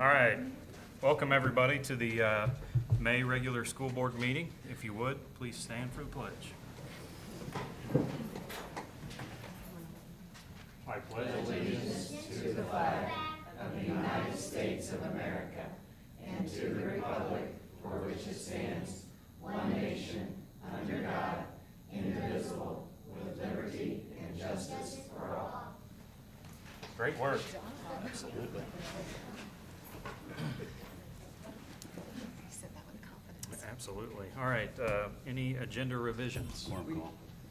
All right, welcome everybody to the May regular school board meeting. If you would, please stand for the pledge. I pledge allegiance to the flag of the United States of America and to the republic for which it stands, one nation, under God, indivisible, with liberty and justice for all. Great work. Absolutely. Absolutely. All right, any agenda revisions?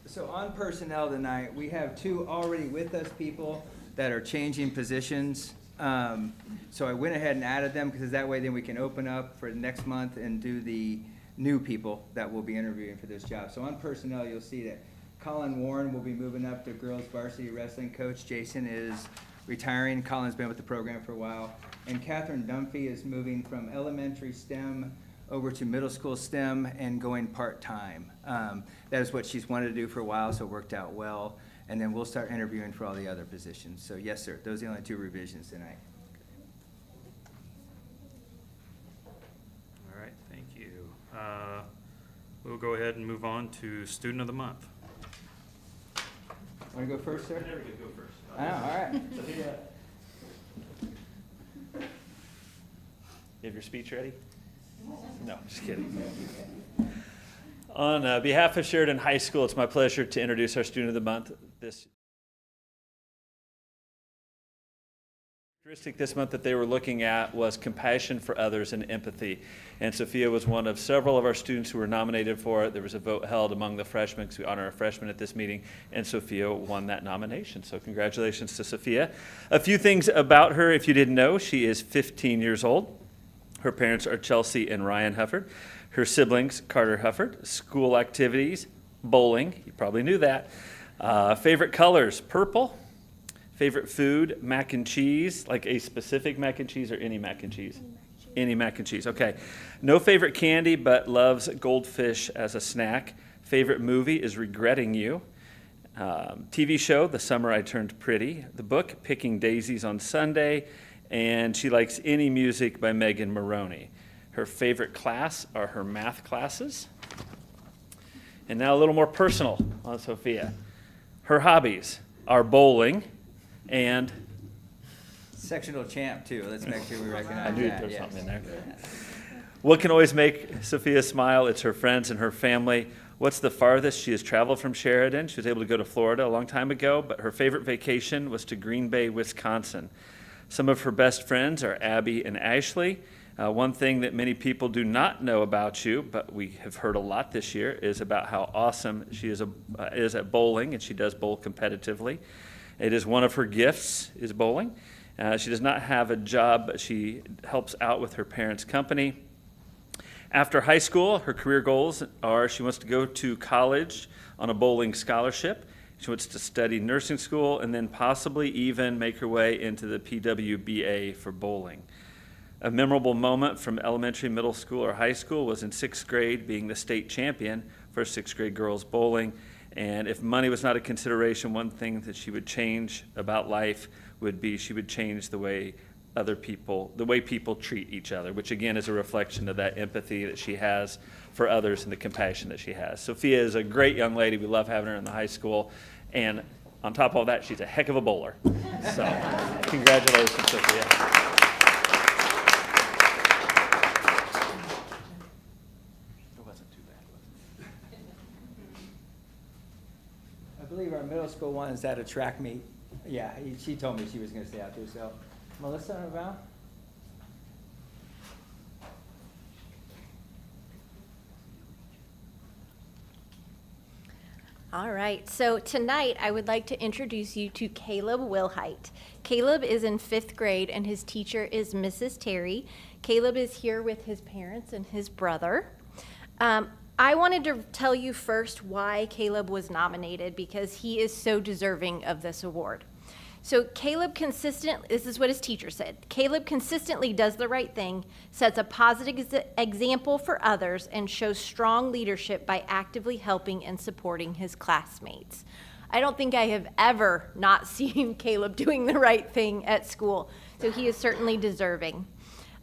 So on personnel tonight, we have two already with us people that are changing positions. So I went ahead and added them because that way then we can open up for next month and do the new people that will be interviewing for this job. So on personnel, you'll see that Colin Warren will be moving up to girls varsity wrestling coach. Jason is retiring. Colin's been with the program for a while. And Catherine Dunphy is moving from elementary STEM over to middle school STEM and going part-time. That is what she's wanted to do for a while, so it worked out well. And then we'll start interviewing for all the other positions. So yes, sir, those are the only two revisions tonight. All right, thank you. We'll go ahead and move on to Student of the Month. Want to go first, sir? There we go first. Oh, all right. You have your speech ready? No, just kidding. On behalf of Sheridan High School, it's my pleasure to introduce our Student of the Month. This characteristic this month that they were looking at was compassion for others and empathy. And Sophia was one of several of our students who were nominated for it. There was a vote held among the freshmen because we honor a freshman at this meeting, and Sophia won that nomination. So congratulations to Sophia. A few things about her, if you didn't know, she is 15 years old. Her parents are Chelsea and Ryan Hufford. Her siblings, Carter Hufford. School activities, bowling. You probably knew that. Favorite colors, purple. Favorite food, mac and cheese. Like a specific mac and cheese or any mac and cheese? Any mac and cheese, okay. No favorite candy, but loves goldfish as a snack. Favorite movie is Regretting You. TV show, The Summer I Turned Pretty. The book, Picking Daisies on Sunday. And she likes any music by Megan Maroney. Her favorite class are her math classes. And now a little more personal on Sophia. Her hobbies are bowling and... Sectional champ, too. Let's make sure we recognize I knew that. there's Yes. something in there. What can always make Sophia smile? It's her friends and her family. What's the farthest she has traveled from Sheridan? She was able to go to Florida a long time ago, but her favorite vacation was to Green Bay, Wisconsin. Some of her best friends are Abby and Ashley. One thing that many people do not know about you, but we have heard a lot this year, is about how awesome she is at bowling, and she does bowl competitively. It is one of her gifts, is bowling. She does not have a job, but she helps out with her parents' company. After high school, her career goals are she wants to go to college on a bowling scholarship. She wants to study nursing school and then possibly even make her way into the PWBA for bowling. A memorable moment from elementary, middle school, or high school was in sixth grade being the state champion for sixth grade girls bowling. And if money was not a consideration, one thing that she would change about life would be she would change the way people treat each other, which again is a reflection of that empathy that she has for others and the compassion that she has. Sophia is a great young lady. We love having her in the high school. And on top of all that, she's a heck of a bowler. So congratulations, Sophia. It wasn't too bad, was it? I believe our middle school one is at a track meet. Yeah, she told me she was going to stay out there. So, Melissa and Val? All right, so tonight I would like to introduce you to Caleb Wilhite. Caleb is in 5th grade and his teacher is Mrs. Terry. Caleb is here with his parents and his brother. I wanted to tell you first why Caleb was nominated because he is so deserving of this award. So this is what his teacher said. Caleb consistently does the right thing, sets a positive example for others, and shows strong leadership by actively helping and supporting his classmates. I don't think I have ever not seen Caleb doing the right thing at school, so he is certainly deserving.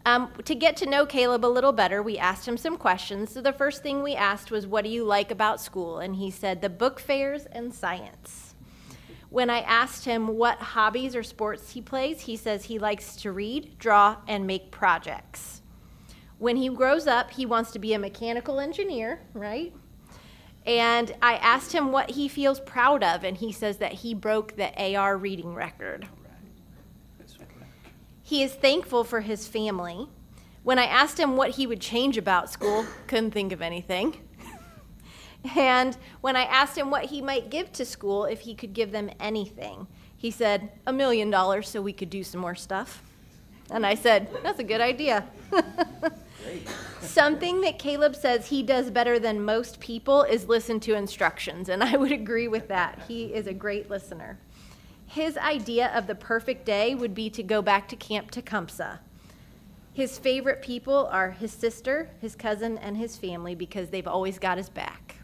To get to know Caleb a little better, we asked him some questions. So the first thing we asked was, what do you like about school? And he said, the book fairs and science. When I asked him what hobbies or sports he plays, he says he likes to read, draw, and make projects. When he grows up, he wants to be a mechanical engineer, right? And I asked him what he feels proud of, and he says that he broke the AR reading record. He is thankful for his family. When I asked him what he would change about school, couldn't think of anything. And when I asked him what he might give to school if he could give them anything, he said, $1 million so we could do some more stuff. And I said, that's a good idea. Something that Caleb says he does better than most people is listen to instructions, and I would agree with that. He is a great listener. His idea of the perfect day would be to go back to Camp Tecumseh. His favorite people are his sister, his cousin, and his family because they've always got his back.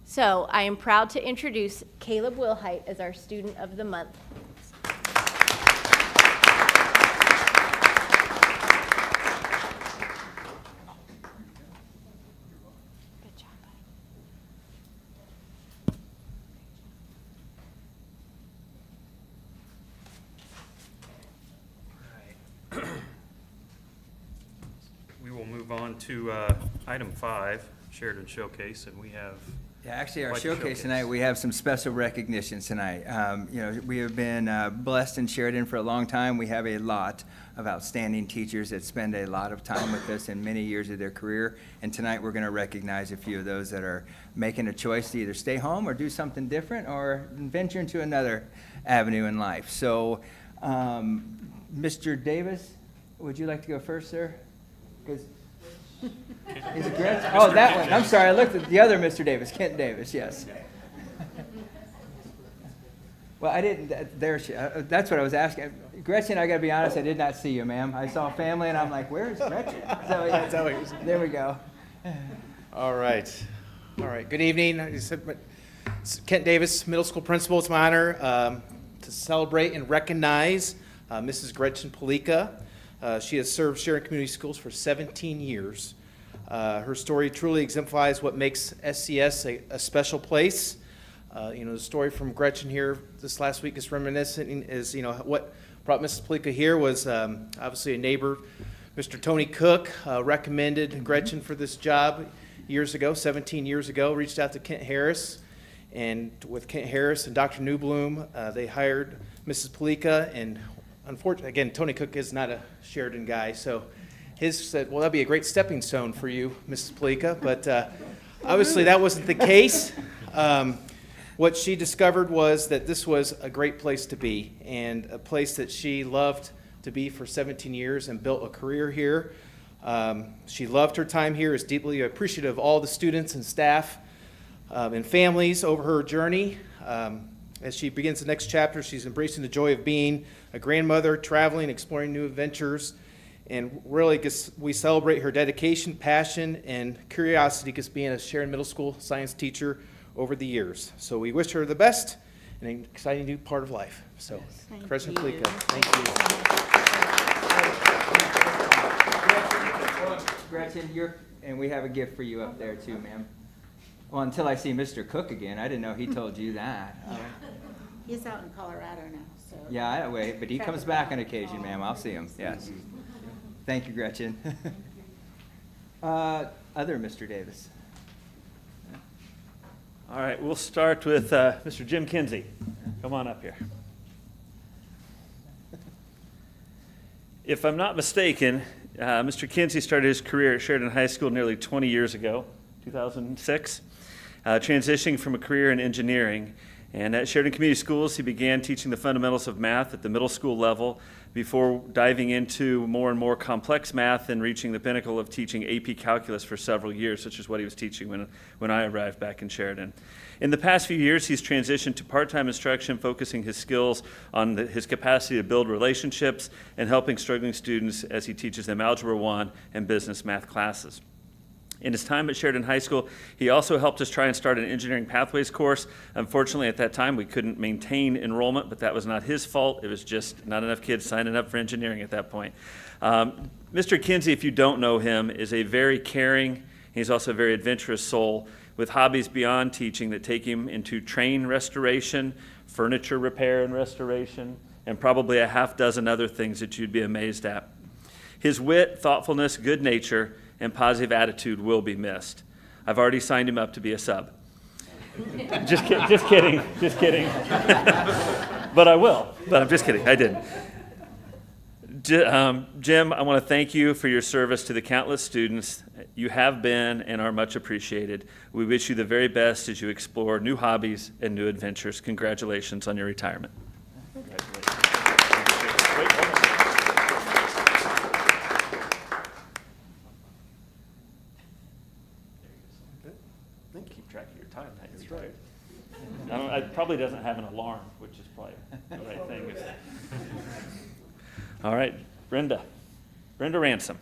So I am proud to introduce Caleb Wilhite as our Student of the Month. Good job, bud. We will move on to item 5, Sheridan Showcase, and we have, Yeah, actually, our Quite the showcase showcase. tonight, we have some special recognitions tonight. We have been blessed in Sheridan for a long time. We have a lot of outstanding teachers that spend a lot of time with us in many years of their career. And tonight, we're going to recognize a few of those that are making a choice to either stay home or do something different or venture into another avenue in life. So, Mr. Davis, would you like to go first, sir? 'Cause- Is it Gretchen? Oh, that one. I'm sorry, I looked at the other Mr. Davis, Kent Davis, yes. Well, I didn't, there she, that's what I was asking. Gretchen, I gotta be honest, I did not see you, ma'am. I saw family and I'm like, where is Gretchen? So, yeah, there we go. All right. All right. Good evening. It's Kent Davis, middle school principal. It's my honor to celebrate and recognize Mrs. Gretchen Palika. She has served Sheridan Community Schools for 17 years. Her story truly exemplifies what makes SCS a special place. The story from Gretchen here this last week is reminiscent, what brought Mrs. Palika here was obviously a neighbor, Mr. Tony Cook, recommended Gretchen for this job years ago, 17 years ago, reached out to Kent Harris, and with Kent Harris and Dr. Newbloom, they hired Mrs. Palika, and unfortunately, again, Tony Cook is not a Sheridan guy, so his said, well, that'd be a great stepping stone for you, Mrs. Palika, but obviously that wasn't the case. What she discovered was that this was a great place to be, and a place that she loved to be for 17 years and built a career here. She loved her time here, is deeply appreciative of all the students and staff and families over her journey. As she begins the next chapter, she's embracing the joy of being a grandmother, traveling, exploring new adventures, and really we celebrate her dedication, passion, and curiosity just being a Sheridan Middle School science teacher over the years. So we wish her the best and an exciting new part of life. So, President Palika, thank you. Gretchen, and we have a gift for you up there too, ma'am. Well, until I see Mr. Cook again, I didn't know he told you that. He's out in Colorado now, so. Yeah, I wait, but he comes back on occasion, ma'am. I'll see him, yes. Thank you, Gretchen. Other Mr. Davis. All right, we'll start with Mr. Jim Kinsey. Come on up here. If I'm not mistaken, Mr. Kinsey started his career at Sheridan High School nearly 20 years ago, 2006, transitioning from a career in engineering. And at Sheridan Community Schools, he began teaching the fundamentals of math at the middle school level before diving into more and more complex math and reaching the pinnacle of teaching AP Calculus for several years, which is what he was teaching when I arrived back in Sheridan. In the past few years, he's transitioned to part-time instruction, focusing his skills on his capacity to build relationships and helping struggling students as he teaches them Algebra 1 and business math classes. In his time at Sheridan High School, he also helped us try and start an engineering pathways course. Unfortunately, at that time, we couldn't maintain enrollment, but that was not his fault. It was just not enough kids signing up for engineering at that point. Mr. Kinsey, if you don't know him, is a very caring, he's also a very adventurous soul with hobbies beyond teaching that take him into train restoration, furniture repair and restoration, and probably a half dozen other things that you'd be amazed at. His wit, thoughtfulness, good nature, and positive attitude will be missed. I've already signed him up to be a sub. Just kidding. But I will. But I'm just kidding. I didn't. Jim, I want to thank you for your service to the countless students. You have been and are much appreciated. We wish you the very best as you explore new hobbies and new adventures. Congratulations on your retirement. Keep track of your time. That's right. It probably doesn't have an alarm, which is probably the right thing. All right, Brenda Ransom.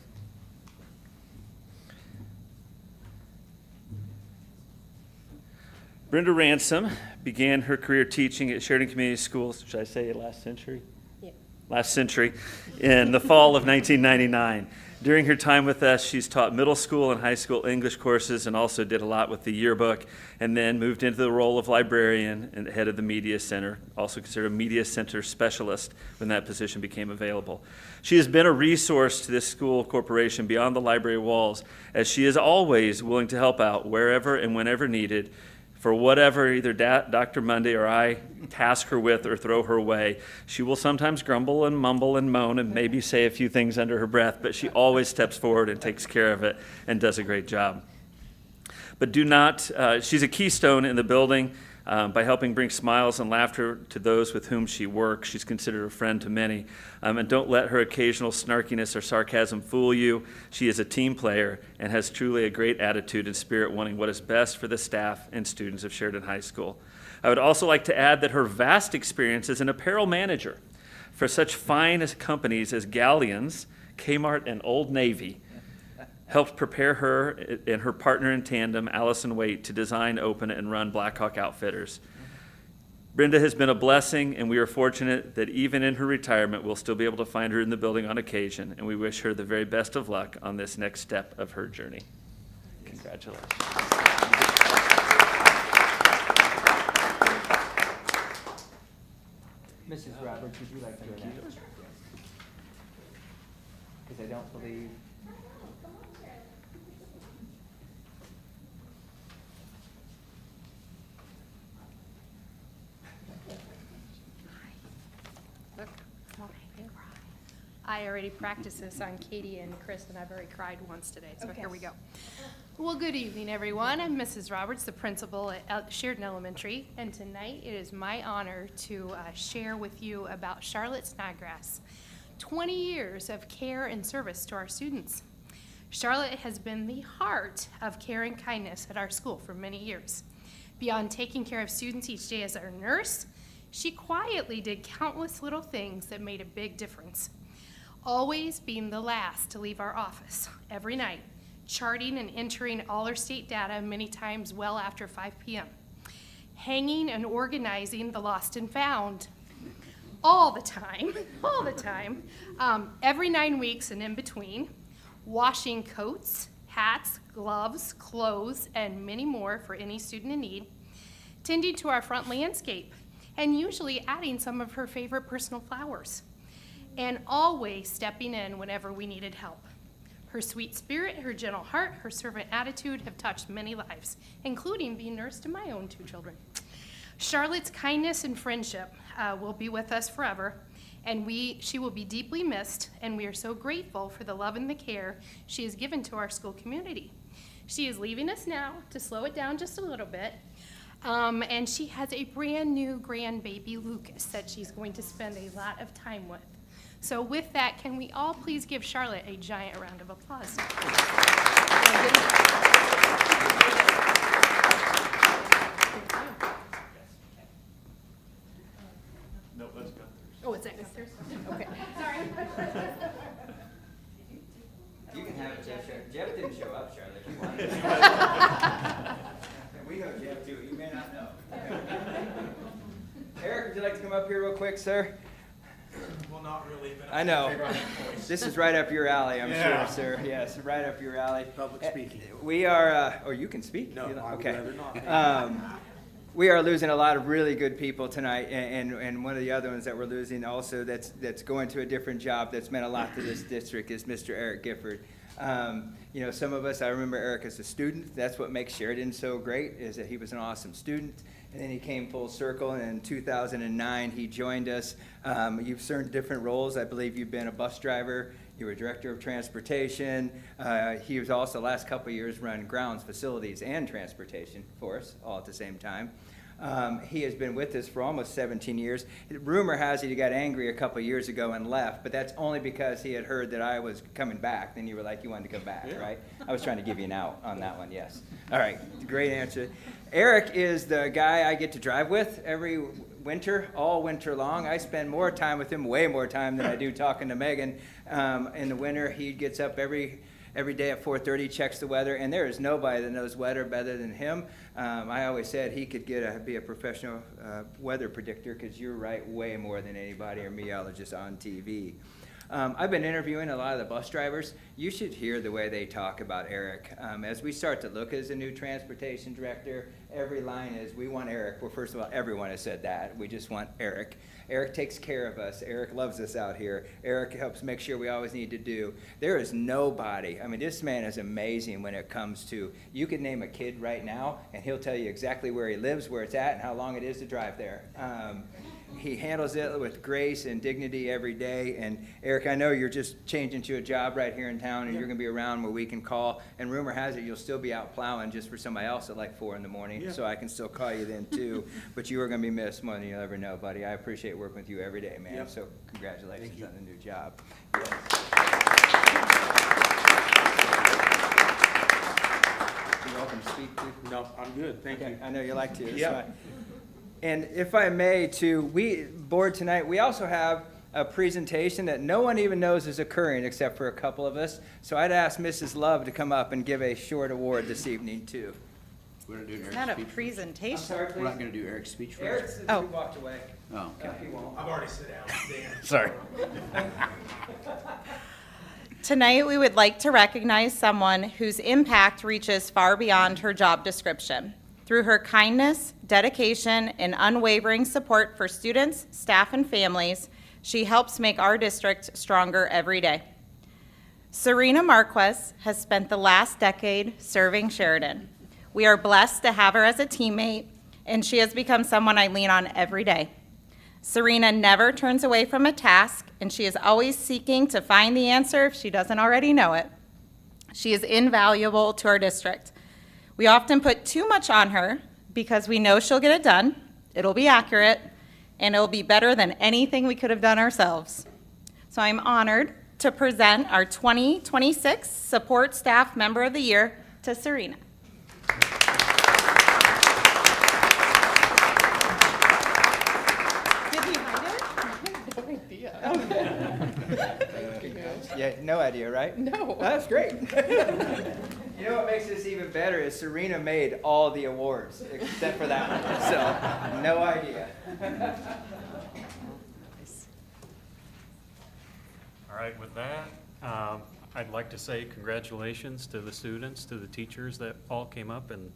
Brenda Ransom began her career teaching at Sheridan Community Schools, should I say last century? Yeah. Last century, in the fall of 1999. During her time with us, she's taught middle school and high school English courses and also did a lot with the yearbook, and then moved into the role of librarian and head of the Media Center, also considered a Media Center specialist when that position became available. She has been a resource to this school corporation beyond the library walls, as she is always willing to help out wherever and whenever needed, for whatever either Dr. Monday or I task her with or throw her way. She will sometimes grumble and mumble and moan and maybe say a few things under her breath, but she always steps forward and takes care of it and does a great job. But she's a keystone in the building by helping bring smiles and laughter to those with whom she works. She's considered a friend to many. And don't let her occasional snarkiness or sarcasm fool you. She is a team player and has truly a great attitude and spirit, wanting what is best for the staff and students of Sheridan High School. I would also like to add that her vast experience as an apparel manager for such fine companies as Galleons, Kmart, and Old Navy helped prepare her and her partner in tandem, Allison Waite, to design, open, and run Blackhawk Outfitters. Brenda has been a blessing, and we are fortunate that even in her retirement, we'll still be able to find her in the building on occasion, and we wish her the very best of luck on this next step of her journey. Congratulations. Mrs. Roberts, would you like to go next? Because I don't believe. I already practiced this on Katie and Chris, and I've already cried once today, so here we go. Well, good evening, everyone. I'm Mrs. Roberts, the principal at Sheridan Elementary, and tonight it is my honor to share with you about Charlotte Snodgrass. 20 years of care and service to our students. Charlotte has been the heart of care and kindness at our school for many years. Beyond taking care of students each day as our nurse, she quietly did countless little things that made a big difference. Always being the last to leave our office every night, charting and entering all our state data many times well after 5 p.m., hanging and organizing the lost and found all the time, every 9 weeks and in between, washing coats, hats, gloves, clothes, and many more for any student in need, tending to our front landscape, and usually adding some of her favorite personal flowers, and always stepping in whenever we needed help. Her sweet spirit, her gentle heart, her servant attitude have touched many lives, including being nurse to my own 2 children. Charlotte's kindness and friendship will be with us forever, and she will be deeply missed, and we are so grateful for the love and the care she has given to our school community. She is leaving us now to slow it down just a little bit, and she has a brand new grandbaby, Lucas, that she's going to spend a lot of time with. So with that, can we all please give Charlotte a giant round of applause? No, let's go. Oh, it's at Gunther's? Okay. Sorry. You can have it, Jeff. Jeff didn't show up, Charlotte. You wanted come up here real quick, sir? Well, not really, but. I know. This is right up your alley, I'm Yeah. sure, sir. Yes, right up your alley. Public speaking. We are, or you can speak. No, You know, I would okay. rather not. We are losing a lot of really good people tonight, and one of the other ones that we're losing also that's going to a different job that's meant a lot to this district is Mr. Eric Gifford. You know, some of us, I remember Eric as a student. That's what makes Sheridan so great, is that he was an awesome student. And then he came full circle, and in 2009, he joined us. You've served different roles. I believe you've been a bus driver. You were director of transportation. He was also, the last couple of years, run grounds, facilities, and transportation for us, all at the same time. He has been with us for almost 17 years. Rumor has it he got angry a couple of years ago and left, but that's only because he had heard that I was coming back. Then you were like, you wanted to come back, right? I was trying to give you an out on that one, yes. All right, great answer. Eric is the guy I get to drive with every winter, all winter long. I spend more time with him, way more time than I do talking to Megan. In the winter, he gets up every day at 4:30, checks the weather, and there is nobody that knows weather better than him. I always said he could be a professional weather predictor, because you're right way more than anybody or meteorologist on TV. I've been interviewing a lot of the bus drivers. You should hear the way they talk about Eric. As we start to look as a new transportation director, every line is, we want Eric. Well, first of all, everyone has said that. We just want Eric. Eric takes care of us. Eric loves us out here. Eric helps make sure we always need to do. There is nobody. I mean, this man is amazing when it comes to, you could name a kid right now, and he'll tell you exactly where he lives, where it's at, and how long it is to drive there. He handles it with grace and dignity every day. And Eric, I know you're just changing to a job right here in town, and you're going to be around where we can call. And rumor has it you'll still be out plowing just for somebody else at like 4 in the morning, so I can still call you then too. But you are going to be missed more than you'll ever know, buddy. I appreciate working with you every day, man. Yep. So congratulations on the new job. You're welcome to speak too. No, I'm good, thank you. I know you like to. That's Yeah. fine. And if I may, board tonight, we also have a presentation that no one even knows is occurring except for a couple of us. So I'd ask Mrs. Love to come up and give a short award this evening too. We're not doing It's Eric's not a speech. I'm presentation. sorry, We're not please. gonna do Eric's speech first. Eric's Oh. he walked away. Oh, okay. He won't. I've already sat down, Dan. Sorry. Tonight, we would like to recognize someone whose impact reaches far beyond her job description. Through her kindness, dedication, and unwavering support for students, staff, and families, she helps make our district stronger every day. Serena Marquez has spent the last decade serving Sheridan. We are blessed to have her as a teammate, and she has become someone I lean on every day. Serena never turns away from a task, and she is always seeking to find the answer if she doesn't already know it. She is invaluable to our district. We often put too much on her because we know she'll get it done, it'll be accurate, and it'll be better than anything we could have done ourselves. So I'm honored to present our 2026 Support Staff Member of the Year to Serena. Did he hide it? I have no idea. Yeah, no idea, right? No. That's great. You know what makes this even better is Serena made all the awards except for that one. So, no idea. All right, with that, I'd like to say congratulations to the students, to the teachers that all came up, and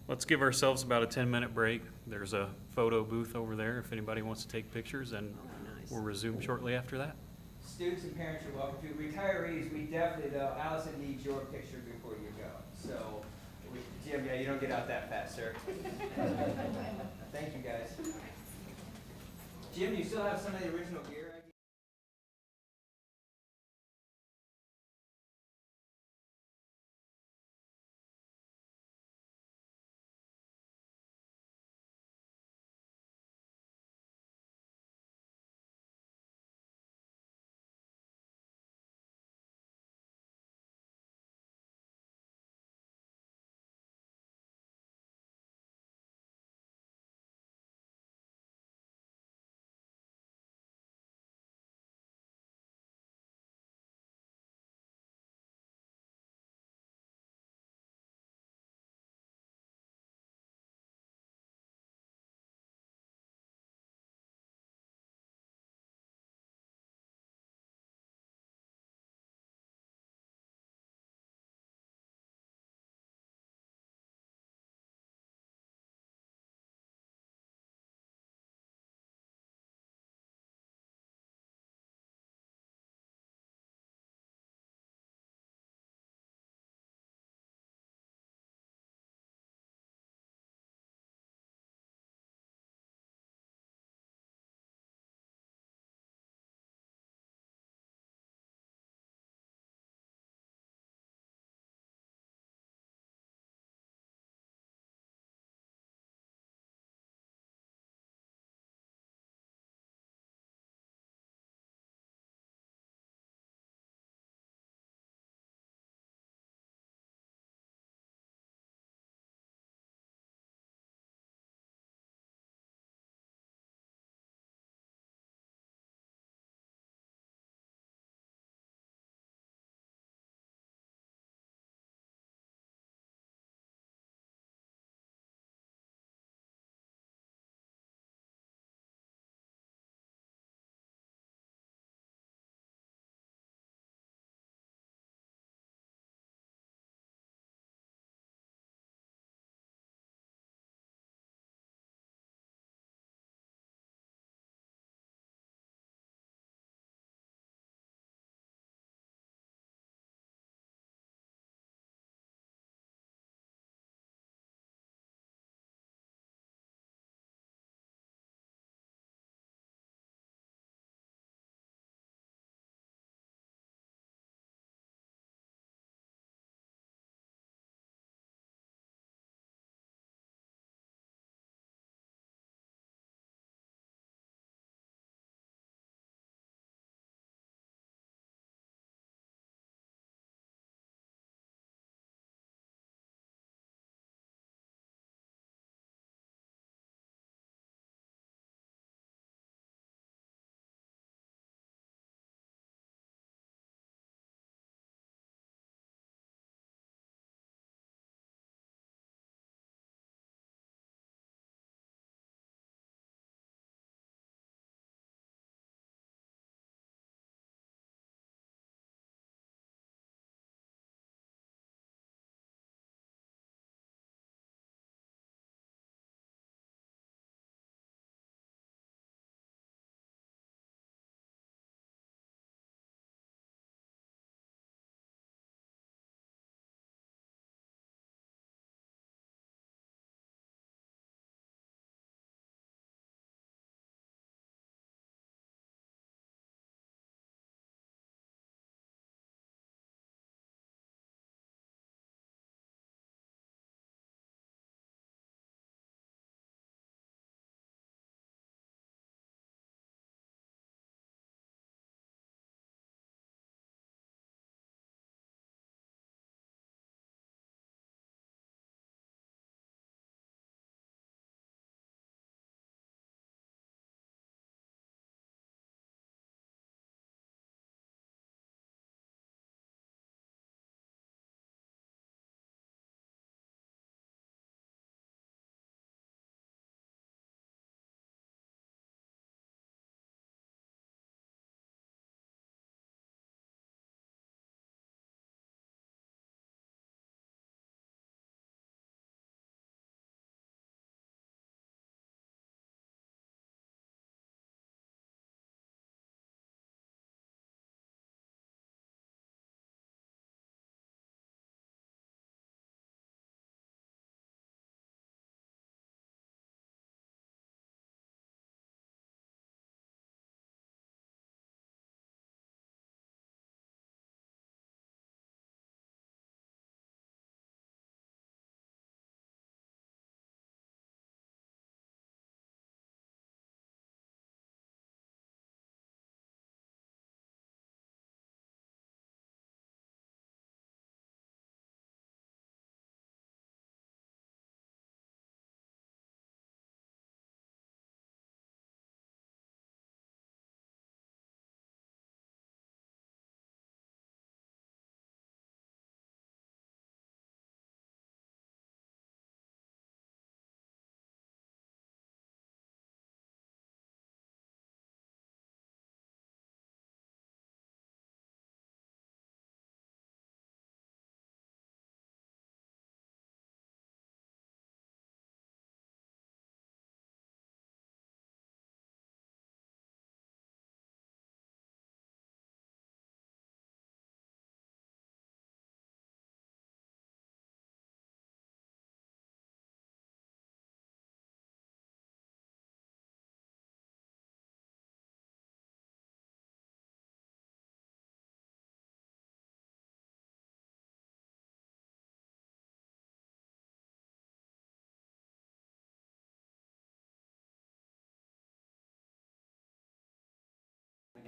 let's give ourselves about a 10-minute break. There's a photo booth over there if anybody wants to take pictures, and we'll resume shortly after that. Students and parents are welcome to. Retirees, we definitely, though, Allison needs your picture before you go. So, Jim, yeah, you don't get out that fast, sir. Thank you, guys. Jim, do you still have some of the original gear?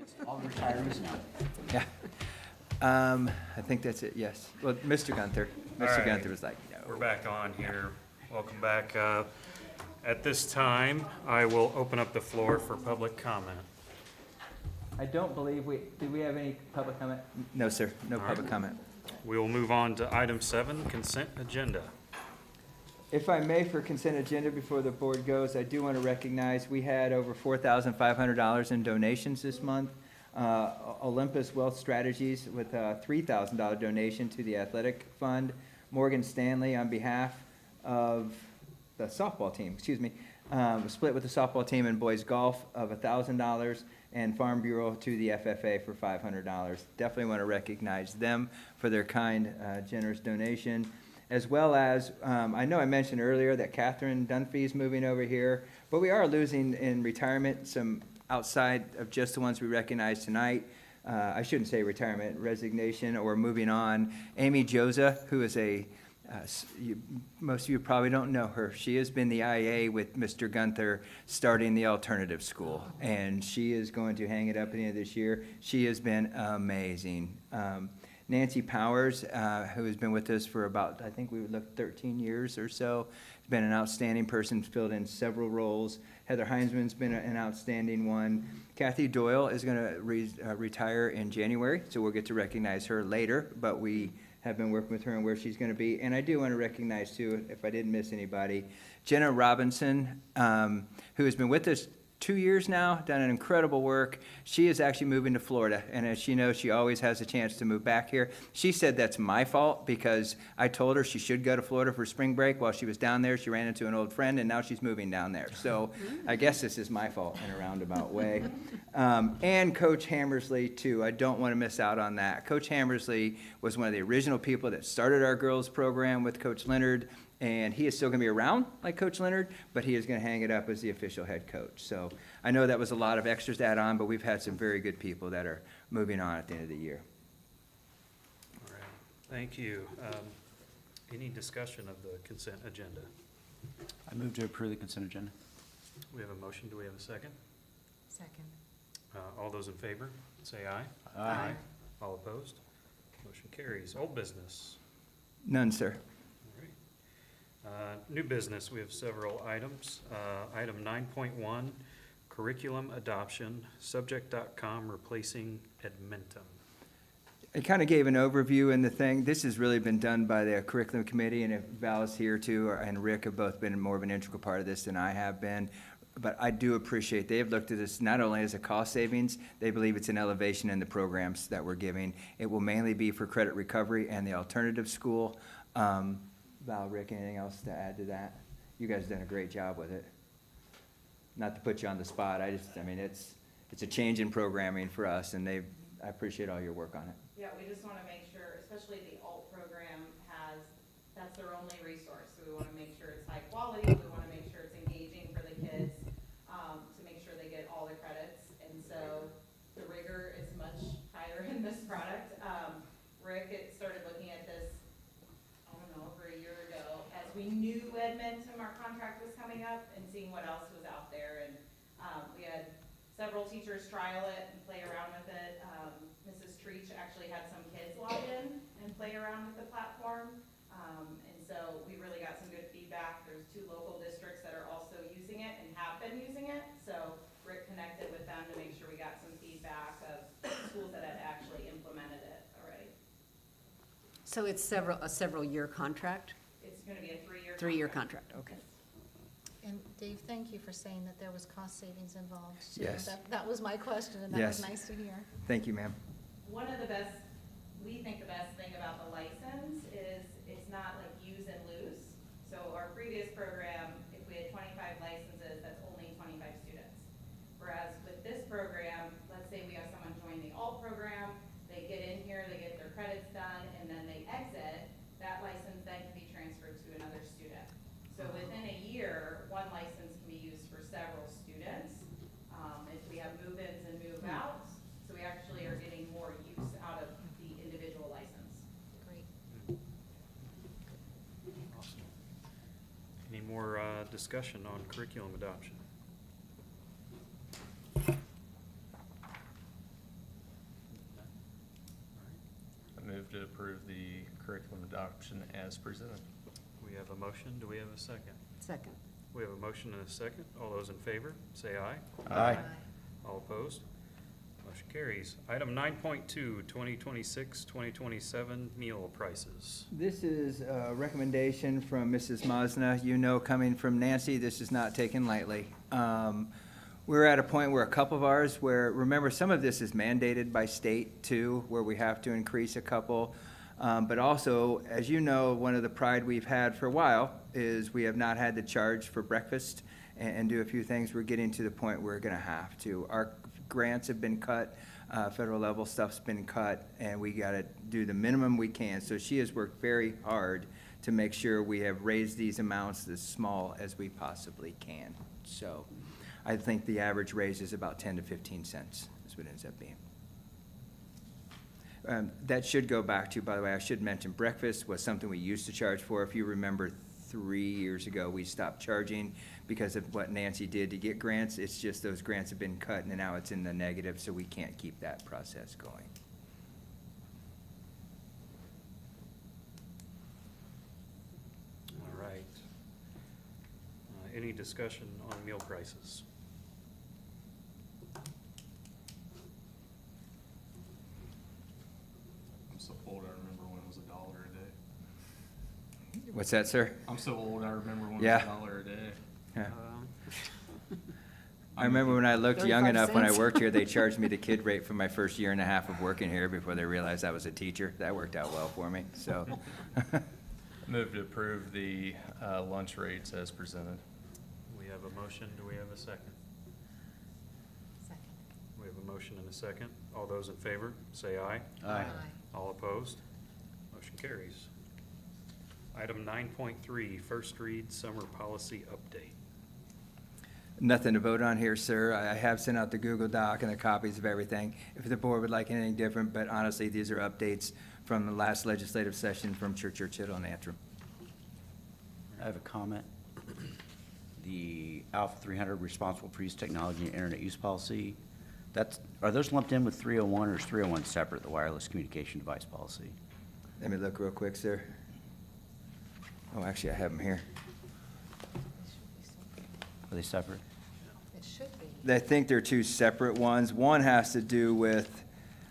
seconds. All the retirees now. Yeah. I think that's it, yes. Well, Mr. Gunther. All Mr. right. Gunther was like, We're no. back on here. Welcome back. At this time, I will open up the floor for public comment. I don't believe did we have any public comment? No, sir, no All right. public comment. We will move on to item 7, consent agenda. If I may, for consent agenda, before the board goes, I do want to recognize, we had over $4,500 in donations this month. Olympus Wealth Strategies with a $3,000 donation to the athletic fund. Morgan Stanley, on behalf of the softball team, split with the softball team in boys golf of $1,000, and Farm Bureau to the FFA for $500. Definitely want to recognize them for their kind, generous donation. As well as, I know I mentioned earlier that Catherine Dunphy is moving over here, but we are losing in retirement some outside of just the ones we recognize tonight. I shouldn't say retirement, resignation, or moving on. Amy Joza, who is most of you probably don't know her. She has been the IA with Mr. Gunther starting the alternative school, and she is going to hang it up at the end of this year. She has been amazing. Nancy Powers, who has been with us for about, I think we would look 13 years or so, has been an outstanding person, filled in several roles. Heather Heinzman's been an outstanding one. Kathy Doyle is going to retire in January, so we'll get to recognize her later, but we have been working with her on where she's going to be. And I do want to recognize, too, if I didn't miss anybody, Jenna Robinson, who has been with us 2 years now, done an incredible work. She is actually moving to Florida, and as she knows, she always has a chance to move back here. She said that's my fault because I told her she should go to Florida for spring break. While she was down there, she ran into an old friend, and now she's moving down there. So I guess this is my fault in a roundabout way. And Coach Hammersley, too. I don't want to miss out on that. Coach Hammersley was one of the original people that started our girls program with Coach Leonard. And he is still going to be around like Coach Leonard, but he is going to hang it up as the official head coach. So I know that was a lot of extras to add on, but we've had some very good people that are moving on at the end of the year. All right, thank you. Any discussion of the consent agenda? I move to approve the consent agenda. We have a motion. Do we have a second? Second. All those in favor, say aye. Aye. All opposed? Motion carries. Old business. None, sir. All right. New business, we have several items. Item 9.1, curriculum adoption, subject.com replacing Edmentum. I kind of gave an overview in the thing. This has really been done by the curriculum committee, and if Val is here too, and Rick have both been more of an integral part of this than I have been. But I do appreciate, they have looked at this not only as a cost savings, they believe it's an elevation in the programs that we're giving. It will mainly be for credit recovery and the alternative school. Val, Rick, anything else to add to that? You guys have done a great job with it. Not to put you on the spot, it's a change in programming for us, and I appreciate all your work on it. Yeah, we just want to make sure, especially the alt program that's their only resource. So we want to make sure it's high quality, we want to make sure it's engaging for the kids, to make sure they get all the credits. And so the rigor is much higher in this product. Rick started looking at this, I don't know, over a year ago, as we knew Edmentum, our contract was coming up, and seeing what else was out there. And we had several teachers trial it and play around with it. Mrs. Treach actually had some kids log in and play around with the platform. And so we really got some good feedback. There's 2 local districts that are also using it and have been using it. So Rick connected with them to make sure we got some feedback of schools that had actually implemented it already. So it's a several-year contract? It's gonna be a 3-year. 3-year contract, okay. And Dave, thank you for saying that there was cost savings involved. too. Yes. That was my question, and that Yes. was nice to hear. Thank you, ma'am. One of the best, we think the best thing about the license is it's not like use and lose. So our previous program, if we had 25 licenses, that's only 25 students. Whereas with this program, let's say we have someone join the alt program, they get in here, they get their credits done, and then they exit, that license then can be transferred to another student. So within a year, one license can be used for several students. If we have move-ins and move-outs, so we actually are getting more use out of the individual license. Great. Awesome. Any more discussion on curriculum adoption? adoption as presented. We have a motion. Do we have a second? Second. We have a motion and a second. All those in favor, say aye. Aye. All opposed? Motion carries. Item 9.2, 2026-2027 meal prices. This is a recommendation from Mrs. Mosna. You know, coming from Nancy, this is not taken lightly. We're at a point where a couple of ours, where, remember, some of this is mandated by state too, where we have to increase a couple. But also, as you know, one of the pride we've had for a while is we have not had to charge for breakfast and do a few things. We're getting to the point where we're gonna have to. Our grants have been cut, federal level stuff's been cut, and we gotta do the minimum we can. So she has worked very hard to make sure we have raised these amounts as small as we possibly can. So I think the average raise is about 10 to 15 cents is what it ends up being. That should go back to, by the way, I should mention, breakfast was something we used to charge for. If you remember, 3 years ago, we stopped charging because of what Nancy did to get grants. It's just those grants have been cut, and now it's in the negative, so we can't keep that process going. All right. Any discussion on meal prices? I'm so old, I remember when it was $1 a day. What's that, sir? I'm so old, I remember when it Yeah. was $1 a day. Yeah. Um, I remember when I looked young 35 enough when I cents. worked here, they charged me the kid rate for my first year and a half of working here before they realized I was a teacher. That worked out well for me, so. Move to approve the lunch rates as presented. We have a motion. Do we have a second? Second. We have a motion and a second. All those in favor, say aye. Aye. All opposed? Motion carries. Item 9.3, first read summer policy update. Nothing to vote on here, sir. I have sent out the Google Doc and the copies of everything. If the board would like anything different, but honestly, these are updates from the last legislative session from Church, Kittle, and Antrim. I have a comment. The Alpha 300 Responsible for Use Technology and Internet Use Policy, are those lumped in with 301, or is 301 separate, the wireless communication device policy? Let me look real quick, sir. Oh, actually, I have them here. Are they separate? It should be. I think they're two separate ones. One has to do with,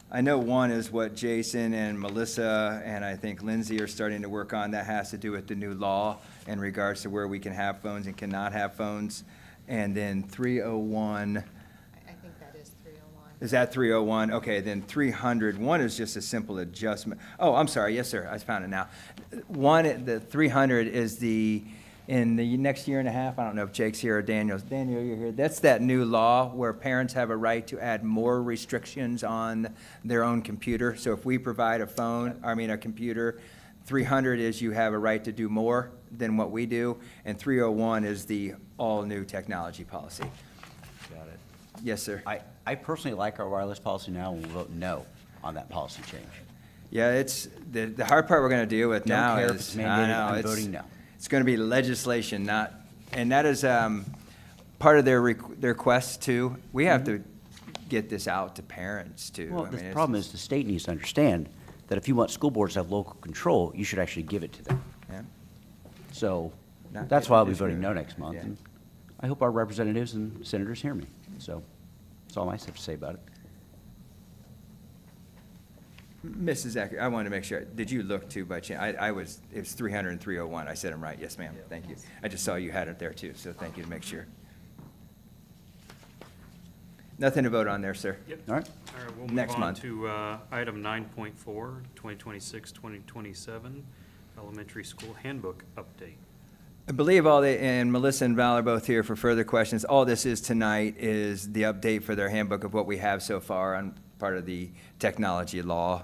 I know one is what Jason and Melissa and I think Lindsay are starting to work on. That has to do with the new law in regards to where we can have phones and cannot have phones. And then 301, I think that is 301. is that 301? Okay, then 300, one is just a simple adjustment. Oh, I'm sorry, yes, sir, I found it now. One, the 300 is in the next year and a half, I don't know if Jake's here or Daniel's. Daniel, you're here. That's that new law where parents have a right to add more restrictions on their own computer. So if we provide a computer, 300 is you have a right to do more than what we do, and 301 is the all-new technology policy. Got it. Yes, sir. I personally like our wireless policy now, and will vote no on that policy change. Yeah, it's, the hard part we're gonna deal with Don't now care if is, it's I mandated, know, I'm it's- voting no. It's gonna be legislation, not, and that is, part of their quest too. We have to get this out to parents too. Well, I the mean, problem is the state needs to understand that if you want school boards to have local control, you should actually give it to them. Yeah. So Not that's getting why I'll be this voting no moving. next month. Yeah. And I hope our representatives and senators hear me. So that's all I have to say about it. Mrs. Zachary, I wanted to make sure, did you look too by chance? It was 300 and 301. I said them right. Yes, ma'am. Thank you. I just saw you had it there too, so thank you to make sure. Nothing to vote on there, sir. Yep. All right? All right, we'll Next move on month. to item 9.4, 2026-2027 elementary school handbook update. I believe and Melissa and Val are both here for further questions. All this is tonight is the update for their handbook of what we have so far on part of the technology law.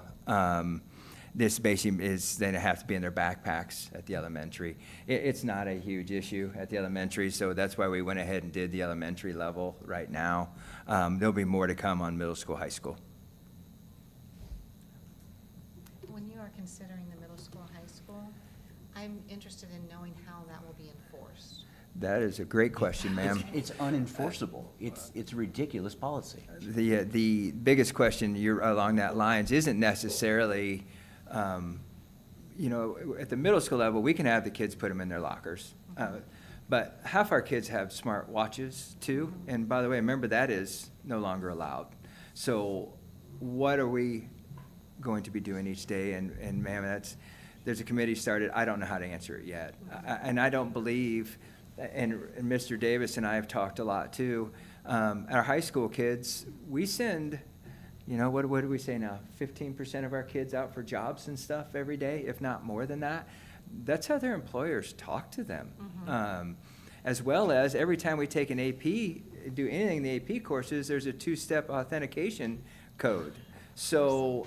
This basically is, then it has to be in their backpacks at the elementary. It's not a huge issue at the elementary, so that's why we went ahead and did the elementary level right now. There'll be more to come on middle school, high school. When you are considering the middle school, high school, I'm interested in knowing how that will be enforced. That is a great question, ma'am. It's unenforceable. It's a ridiculous policy. The biggest question along that lines isn't necessarily, you know, at the middle school level, we can have the kids put them in their lockers. But half our kids have smart watches too. And by the way, remember that is no longer allowed. So what are we going to be doing each day? And ma'am, there's a committee started. I don't know how to answer it yet. And I don't believe, and Mr. Davis and I have talked a lot too, our high school kids, we send, you know, what do we say now? 15% of our kids out for jobs and stuff every day, if not more than that. That's how their employers talk to them. As well as every time we take an AP, do anything in the AP courses, there's a two-step authentication code. So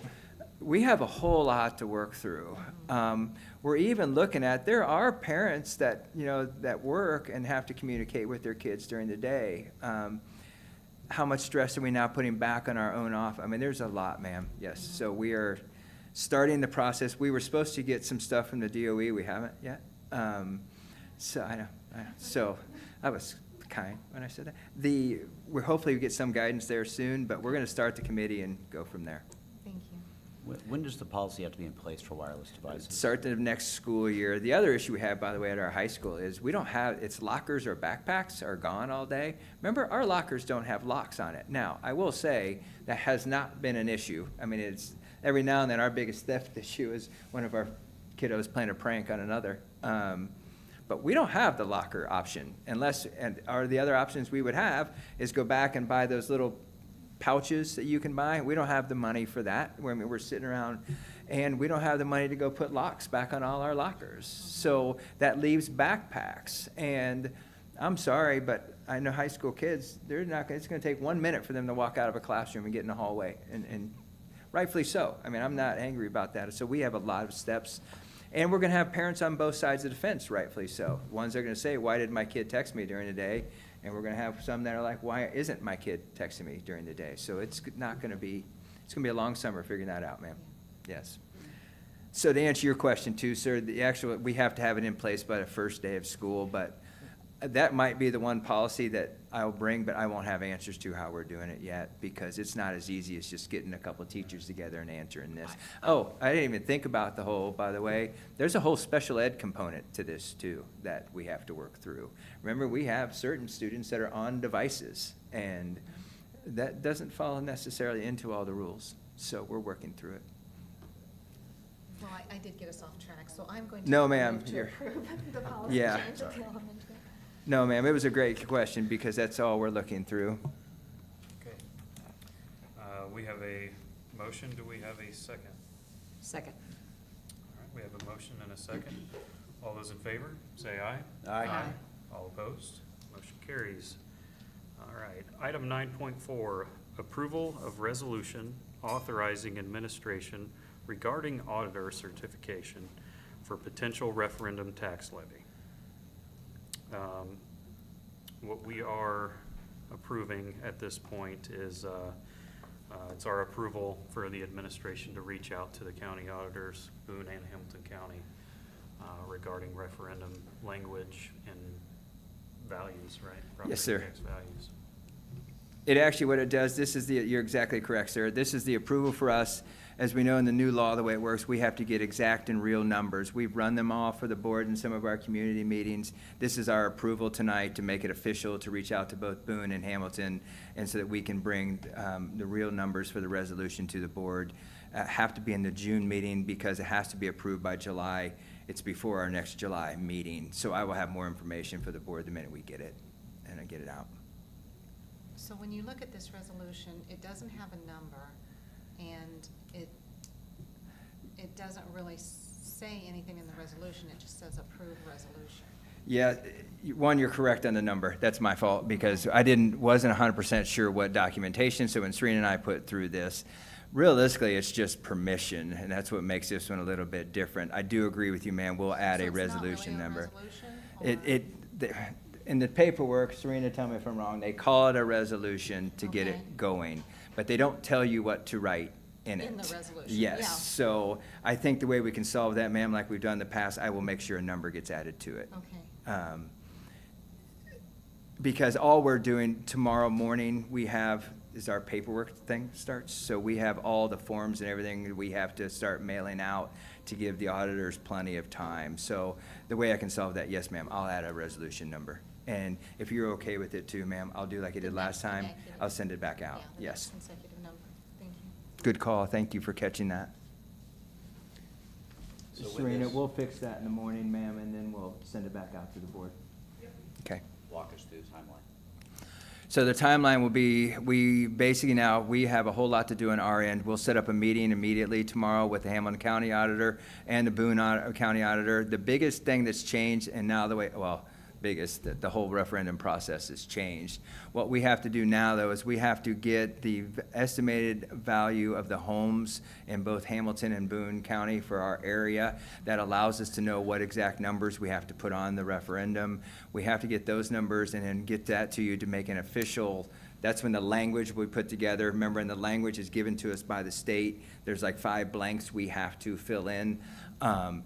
we have a whole lot to work through. We're even looking at, there are parents that, you know, that work and have to communicate with their kids during the day. How much stress are we now putting back on our own I mean, there's a lot, ma'am, yes. So we are starting the process. We were supposed to get some stuff from the DOE, we haven't yet. So I know. So I was kind when I said that. We're hopefully we get some guidance there soon, but we're gonna start the committee and go from there. Thank you. When does the policy have to be in place for wireless devices? Start the next school year. The other issue we have, by the way, at our high school is we don't have, it's lockers or backpacks are gone all day. Remember, our lockers don't have locks on it. Now, I will say that has not been an issue. I mean, it's, every now and then our biggest theft issue is one of our kiddos playing a prank on another. But we don't have the locker option unless, the other options we would have is go back and buy those little pouches that you can buy. We don't have the money for that. I mean, we're sitting around and we don't have the money to go put locks back on all our lockers. So that leaves backpacks. And I'm sorry, but I know high school kids, they're not, it's gonna take 1 minute for them to walk out of a classroom and get in the hallway, and rightfully so. I mean, I'm not angry about that. So we have a lot of steps. And we're gonna have parents on both sides of the fence, rightfully so. Ones that are gonna say, why did my kid text me during the day? And we're gonna have some that are like, why isn't my kid texting me during the day? So it's not gonna be, it's gonna be a long summer figuring that out, ma'am. Yes. So to answer your question too, sir, we have to have it in place by the first day of school, but that might be the one policy that I'll bring, but I won't have answers to how we're doing it yet, because it's not as easy as just getting a couple of teachers together and answering this. Oh, I didn't even think about by the way, there's a whole special ed component to this too that we have to work through. Remember, we have certain students that are on devices, and that doesn't fall necessarily into all the rules, so we're working through it. Well, I did get us off track, so I'm going to. No, ma'am, move to you're- approve the policy Yeah. change at the elementary. No, ma'am, it was a great question, because that's all we're looking through. Okay. We have a motion. Do we have a second? Second. All right, we have a motion and a second. All those in favor, say aye. Aye. All opposed? Motion carries. All right. Item 9.4, approval of resolution authorizing administration regarding auditor certification for potential referendum tax levy. What we are approving at this point is, it's our approval for the administration to reach out to the county auditors, Boone and Hamilton County, regarding referendum language and values, right? Yes, sir. Property tax values. It actually, what it does, you're exactly correct, sir. This is the approval for us. As we know in the new law, the way it works, we have to get exact and real numbers. We've run them all for the board in some of our community meetings. This is our approval tonight to make it official, to reach out to both Boone and Hamilton, and so that we can bring the real numbers for the resolution to the board. Have to be in the June meeting because it has to be approved by July. It's before our next July meeting. So I will have more information for the board the minute we get it, and I get it out. So when you look at this resolution, it doesn't have a number, and it doesn't really say anything in the resolution, it just says approved resolution. Yeah, one, you're correct on the number. That's my fault, because I wasn't 100% sure what documentation, so when Serena and I put through this, realistically, it's just permission, and that's what makes this one a little bit different. I do agree with you, ma'am, we'll add So a it's not resolution really a number. resolution, In the paperwork, Serena, tell me if I'm wrong, they call it a resolution to get Okay. it going, but they don't tell you what to write in it. In the resolution, Yes, yeah. so I think the way we can solve that, ma'am, like we've done in the past, I will make sure a number gets added to it. Okay. Because all we're doing tomorrow morning, we have is our paperwork thing starts. So we have all the forms and everything that we have to start mailing out to give the auditors plenty of time. So the way I can solve that, yes, ma'am, I'll add a resolution number. And if you're okay with it too, ma'am, I'll do like I did last time. I'll send it back out. Yeah, the Yes. next consecutive number. Thank you. Good call. Thank you for catching that. So with Serena, this- we'll fix that in the morning, ma'am, and then we'll send it back out to the board. Okay. Walk us through the timeline. So the timeline will be, we basically now, we have a whole lot to do on our end. We'll set up a meeting immediately tomorrow with the Hamilton County Auditor and the Boone County Auditor. The biggest thing that's changed, and now the way, well, biggest, the whole referendum process has changed. What we have to do now, though, is we have to get the estimated value of the homes in both Hamilton and Boone County for our area. That allows us to know what exact numbers we have to put on the referendum. We have to get those numbers and then get that to you to make an official. That's when the language we put together, remember, and the language is given to us by the state. There's like 5 blanks we have to fill in.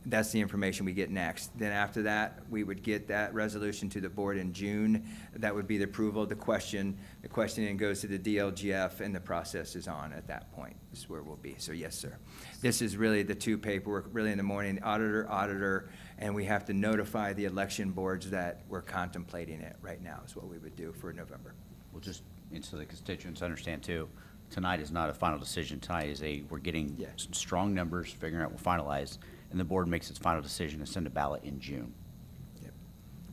That's the information we get next. Then after that, we would get that resolution to the board in June. That would be the approval of the question. The question then goes to the DLGF, and the process is on at that point. This is where we'll be. So yes, sir. This is really the 2 paperwork, really in the morning, auditor, and we have to notify the election boards that we're contemplating it right now is what we would do for November. We'll just, and so the constituents understand too, tonight is not a final decision. Tonight is we're getting Yeah. some strong numbers, figuring out we'll finalize, and the board makes its final decision to send a ballot in June.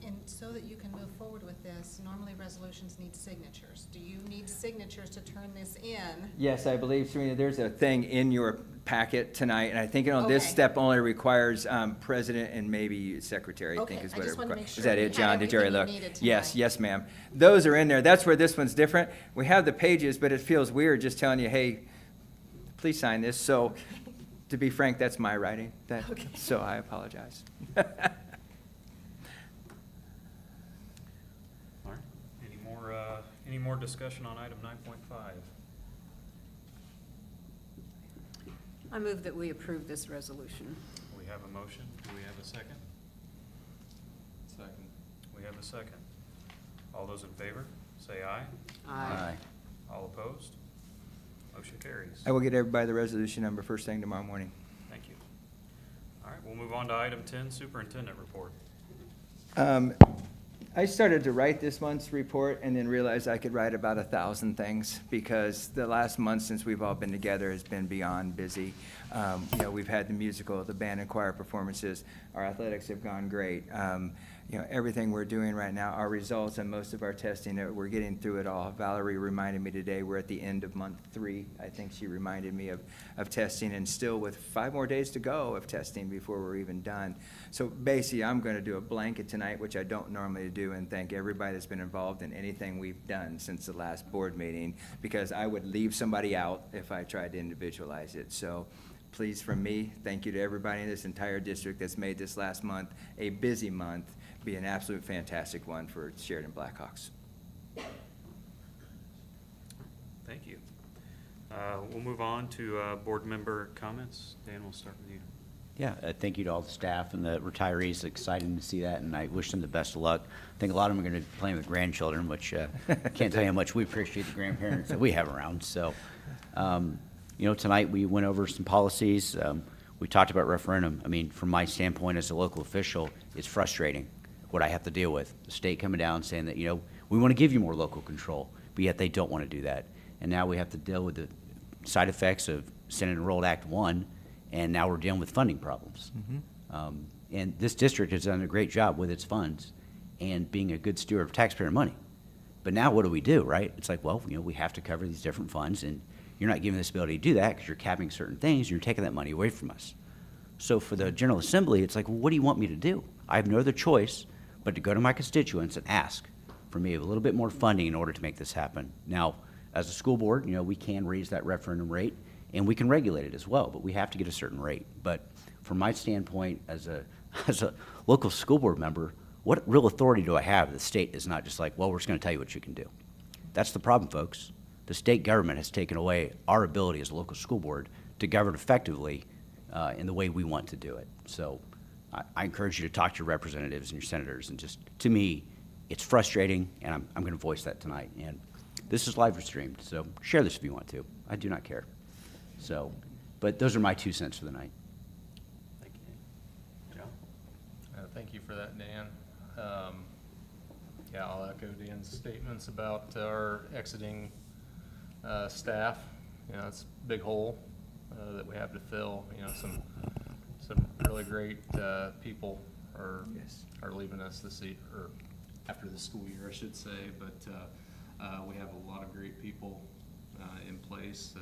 And so that you can move forward with this, normally resolutions need signatures. Do you need signatures to turn this in? Yes, I believe, Serena, there's a thing in your packet tonight, and I think, this Okay. step only requires president and maybe secretary, I think Okay, is I what it just wanted to requires. make Is sure that you it, had John? Did you already everything you look? needed Yes, tonight. yes, ma'am. Those are in there. That's where this one's different. We have the pages, but it feels weird just telling you, hey, please sign this. So, to be frank, that's my writing. So I apologize. All right, any more discussion on item 9.5? I move that we approve this resolution. We have a motion. Do we have a second? Second. We have a second. All those in favor, say aye. Aye. All opposed? Motion carries. I will get everybody the resolution number first thing tomorrow morning. Thank you. All right, we'll move on to item 10, superintendent report. I started to write this month's report and then realized I could write about 1,000 things because the last month since we've all been together has been beyond busy. We've had the musical, the band and choir performances. Our athletics have gone great. Everything we're doing right now, our results and most of our testing, we're getting through it all. Valerie reminded me today, we're at the end of month 3. I think she reminded me of testing, and still with 5 more days to go of testing before we're even done. So basically, I'm going to do a blanket tonight, which I don't normally do, and thank everybody that's been involved in anything we've done since the last board meeting, because I would leave somebody out if I tried to individualize it. So please, from me, thank you to everybody in this entire district that's made this last month a busy month be an absolute fantastic one for Sheridan Blackhawks. Thank you. We'll move on to board member comments. Dan, we'll start with you. Yeah, thank you to all the staff and the retirees. Exciting to see that, and I wish them the best of luck. I think a lot of them are going to be playing with grandchildren, which can't tell you how much we appreciate the grandparents that we have around. So, tonight we went over some policies. We talked about referendum. I mean, from my standpoint as a local official, it's frustrating what I have to deal with. The state coming down saying that, we want to give you more local control, but yet they don't want to do that. And now we have to deal with the side effects of Senate Enrolled Act 1, and now we're dealing with funding problems. And this district has done a great job with its funds and being a good steward of taxpayer money. But now what do we do, right? It's like, well, we have to cover these different funds, and you're not giving us the ability to do that because you're capping certain things, and you're taking that money away from us. So for the General Assembly, it's like, well, what do you want me to do? I have no other choice but to go to my constituents and ask for me a little bit more funding in order to make this happen. Now, as a school board, we can raise that referendum rate, and we can regulate it as well, but we have to get a certain rate. But from my standpoint, as a local school board member, what real authority do I have? The state is not just like, well, we're just going to tell you what you can do. That's the problem, folks. The state government has taken away our ability as a local school board to govern effectively in the way we want to do it. So I encourage you to talk to your representatives and your senators, and just, to me, it's frustrating, and I'm going to voice that tonight. And This is live streamed, so share this if you want to. I do not care. So, but those are my 2 cents for the night. Thank you. John? Thank you for that, Dan. Yeah, I'll echo Dan's statements about our exiting staff. You know, it's a big hole that we have to fill. You know, some really great people are leaving us or after the school year, I should say. But we have a lot of great people in place,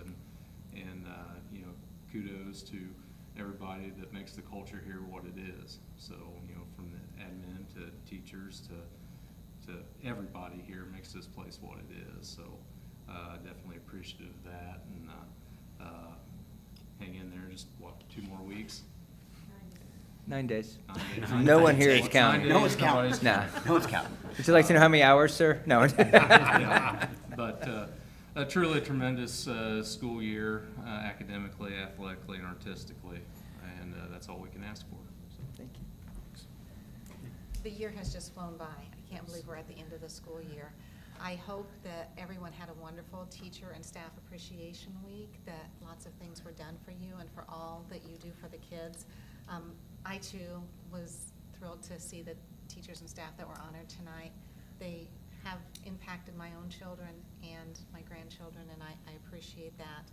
and you know, kudos to everybody that makes the culture here what it is. So, you know, from the admin to teachers to everybody here makes this place what it is. So, definitely appreciative of that, and hang in there. Just what, 2 more weeks? 9 days. 9 days. No one here is 9 counting. days, No one's counting. nobody's Nah. No one's counting. Would you like to know how many hours, sir? No. Yeah. But a truly tremendous school year, academically, athletically, and artistically, and that's all we can ask for. So. Thank you. The year has just flown by. I can't believe we're at the end of the school year. I hope that everyone had a wonderful Teacher and Staff Appreciation Week, that lots of things were done for you and for all that you do for the kids. I too was thrilled to see the teachers and staff that were honored tonight. They have impacted my own children and my grandchildren, and I appreciate that.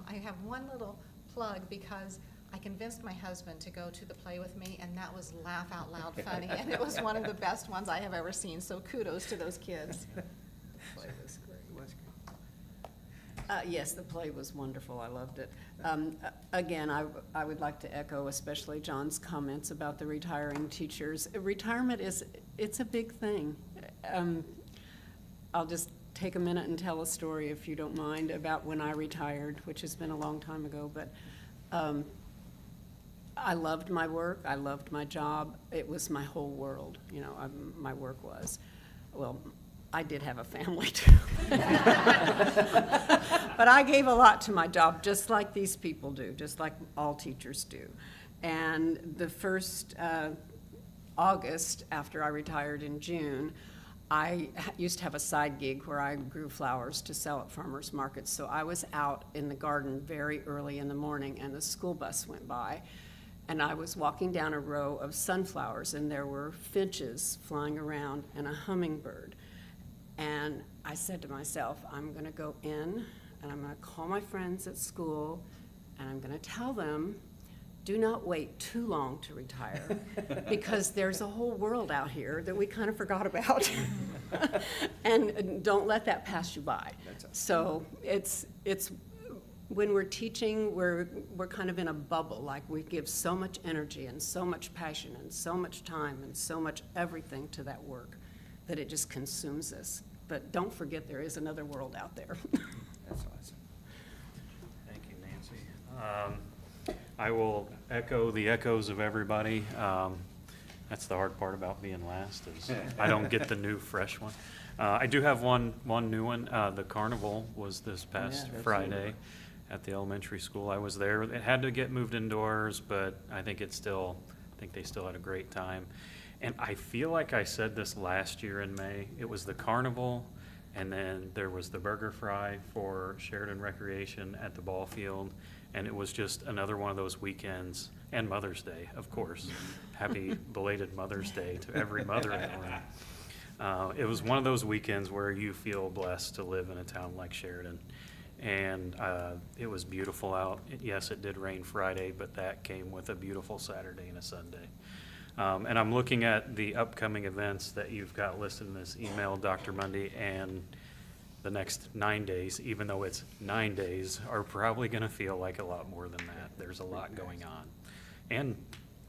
I have one little plug because I convinced my husband to go to the play with me, and that was laugh out loud funny, and it was one of the best ones I have ever seen, so kudos to those kids. Yes, the play was wonderful. I loved it. Again, I would like to echo especially John's comments about the retiring teachers. Retirement it's a big thing. I'll just take a minute and tell a story, if you don't mind, about when I retired, which has been a long time ago, but I loved my work. I loved my job. It was my whole world, you know, my work was. Well, I did have a family too. But I gave a lot to my job, just like these people do, just like all teachers do. And the first August, after I retired in June, I used to have a side gig where I grew flowers to sell at farmers markets. So I was out in the garden very early in the morning, and the school bus went by. And I was walking down a row of sunflowers, and there were finches flying around and a hummingbird. And I said to myself, I'm going to go in, and I'm going to call my friends at school, and I'm going to tell them, do not wait too long to retire, because there's a whole world out here that we kind of forgot about. And don't let that pass you by. So it's when we're teaching, we're kind of in a bubble. Like, we give so much energy and so much passion and so much time and so much everything to that work that it just consumes us. But don't forget, there is another world out there. That's awesome. Thank you, Nancy. I will echo the echoes of everybody. That's the hard part about being last, is I don't get the new, fresh one. I do have one new one. The carnival was this past that's Friday at the elementary school. I was there. It had to get moved indoors, but I think they still had a great time. And I feel like I said this last year in May. It was the carnival, and then there was the burger fry for Sheridan Recreation at the ball field. And it was just another one of those weekends, and Mother's Day, of course. Happy belated Mother's Day to every mother in the room. It was one of those weekends where you feel blessed to live in a town like Sheridan. And it was beautiful out. Yes, it did rain Friday, but that came with a beautiful Saturday and a Sunday. And I'm looking at the upcoming events that you've got listed in this email, Dr. Mundy, and the next 9 days, even though it's 9 days, are probably going to feel like a lot more than that. There's a lot going on. And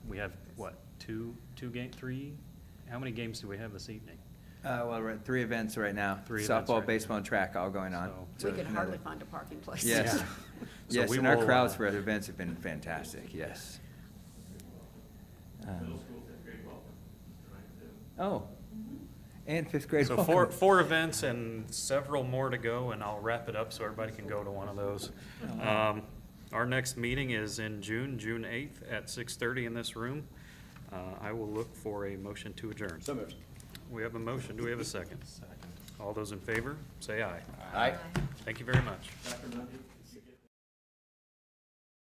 we have, what, three? How many games do we have this evening? Well, we're at 3 events right now. 3 events Softball, right baseball, and track all going on. So- We could hardly find a parking place. Yes. So Yes, we and our will, crowds for other events have been fantastic, yes. Oh, and 5th grade So welcome. four events and several more to go, and I'll wrap it up so everybody can go to one of those. Our next meeting is in June 8th at 6:30 in this room. I will look for a motion to adjourn. So moved. We have a motion. Do we have a second? All those in favor, say aye. Aye. Thank you very much. Dr. Mundy?